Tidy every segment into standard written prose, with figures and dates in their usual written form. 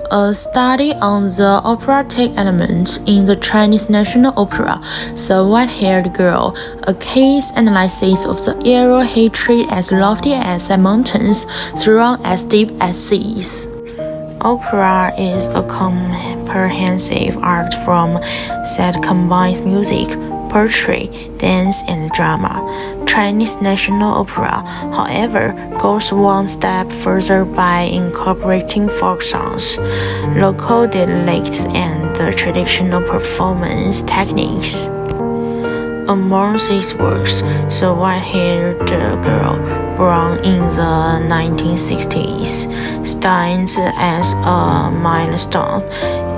A study on the operatic elements in the Chinese national opera, The White-Haired Girl, a case analysis of the era hatred as lofty as the mountains, thrown as deep as seas. Opera is a comprehensive art form that combines music, poetry, dance, and drama. Chinese national opera, however, goes one step further by incorporating folk songs, local dialects, and traditional performance techniques. Among these works, The White-Haired Girl, born in the 1960s, stands as a milestone.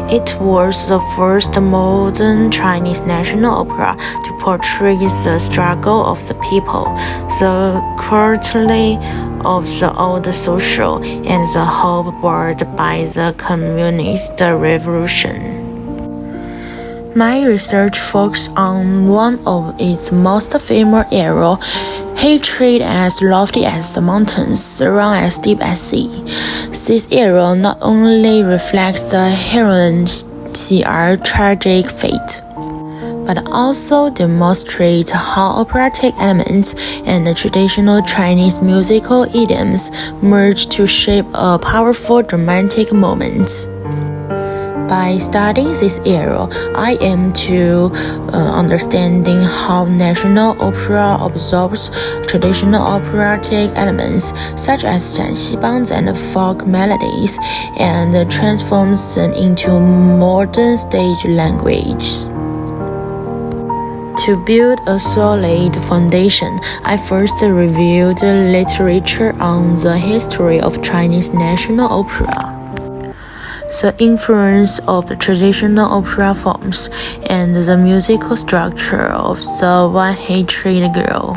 It was the first modern Chinese national opera to portray the struggle of the people, the cruelty of the old social, and the hope brought by the communist revolution. My research focused on one of its most famous eras, hatred as lofty as the mountains, thrown as deep as sea. This era not only reflects the heroine's tragic fate, but also demonstrates how operatic elements and the traditional Chinese musical idioms merge to shape a powerful dramatic moment. By studying this era, I aim to understanding how national opera absorbs traditional operatic elements such as shanxibang and folk melodies and transforms them into modern stage language. To build a solid foundation, I first reviewed literature on the history of Chinese national opera, the influence of the traditional opera forms, and the musical structure of The White-Haired Girl.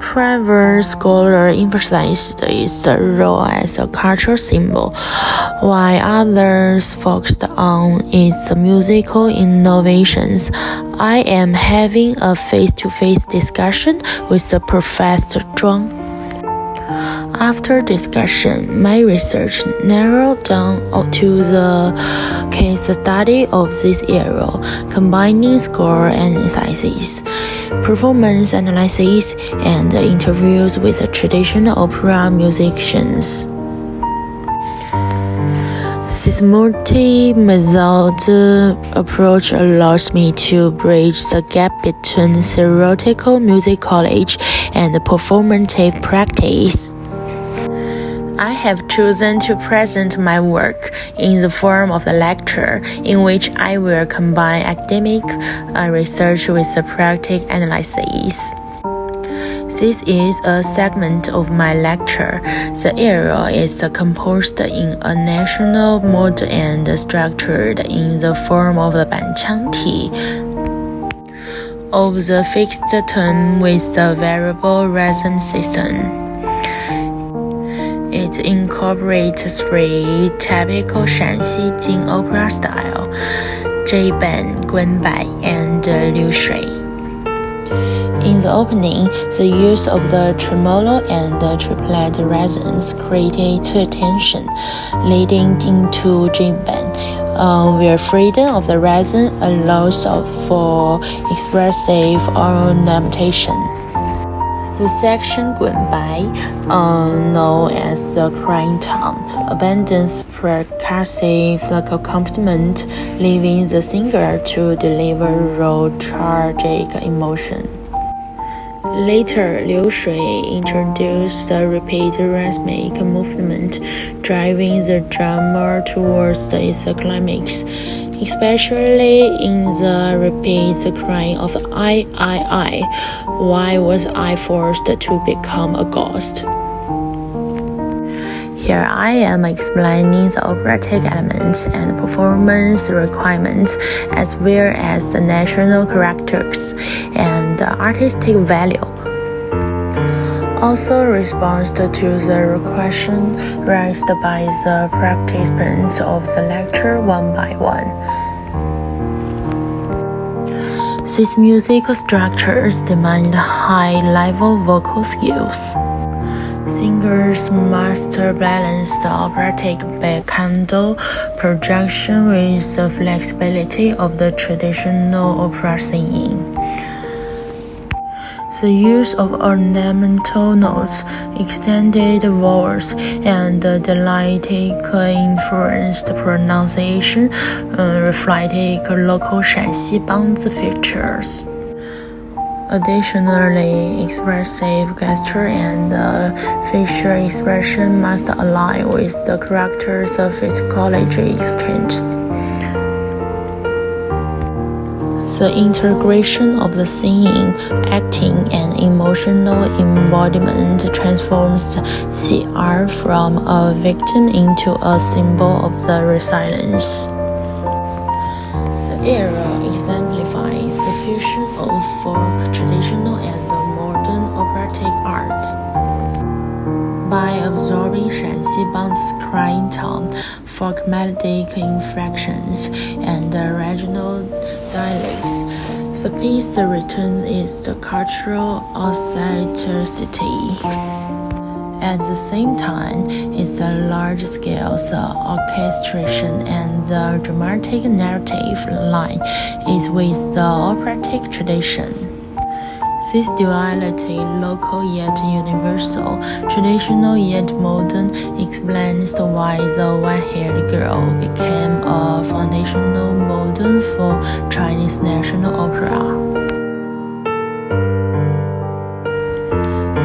Private scholars emphasized its role as a cultural symbol, while others focused on its musical innovations. I am having a face-to-face discussion with Professor Zhuang. After discussion, my research narrowed down to the case study of this era, combining score analysis, performance analysis, and interviews with traditional opera musicians. This multi-method approach allows me to bridge the gap between theoretical music knowledge and performative practice. I have chosen to present my work in the form of a lecture in which I will combine academic research with the practical analysis. This is a segment of my lecture. The era is composed in a national mode and structured in the form of the banqiangti, of the fixed tone with the variable rhythm system. It incorporates three typical Shanxi Jing opera style: Zhiban, Guanbai, and Liu Shui. In the opening, the use of the tremolo and the triplet rhythms created tension, leading into Zhiban, where freedom of the rhythm allows for expressive ornamentation. The section Guanbai, known as the crying tone, abandons percussive accompaniment, leaving the singer to deliver raw tragic emotion. Later, Liu Shui introduced the repeat rhythmic movement, driving the drama towards its climax, especially in the repeat crying of I. Why was I forced to become a ghost? Here I am explaining the operatic elements and performance requirements, as well as the national characters and artistic value. Also responds to the question raised by the participants of the lecture one by one. These musical structures demand high-level vocal skills. Singers master balance the operatic bacchanal projection with the flexibility of the traditional opera singing. The use of ornamental notes, extended vowels, and dialectic influenced pronunciation reflected local Shanxi Banzi features. Additionally, expressive gesture and facial expression must align with the characters of physiology exchanges. The integration of the singing, acting, and emotional embodiment transforms CR from a victim into a symbol of the resilience. The era exemplifies the fusion of folk, traditional, and modern operatic art. By absorbing Shanxi Banzi's crying tone, folk melodic inflections, and regional dialects, the piece returns its cultural authenticity. At the same time, its large-scale orchestration and the dramatic narrative line is with the operatic tradition. This duality, local yet universal, traditional yet modern, explains why the white-haired girl became a foundational model for Chinese national opera.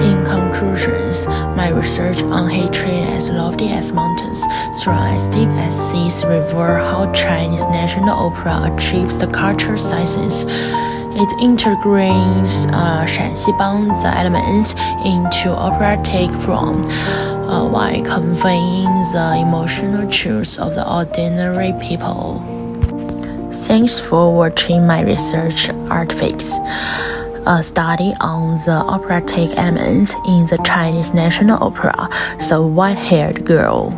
In conclusions, my research on hatred as lofty as mountains, strong as deep as seas reveal how Chinese national opera achieves the cultural sciences. It integrates Shanxi Banzi elements into operatic form while conveying the emotional truths of the ordinary people. Thanks for watching my research artifacts, a study on the operatic elements in the Chinese national opera, The White-Haired Girl.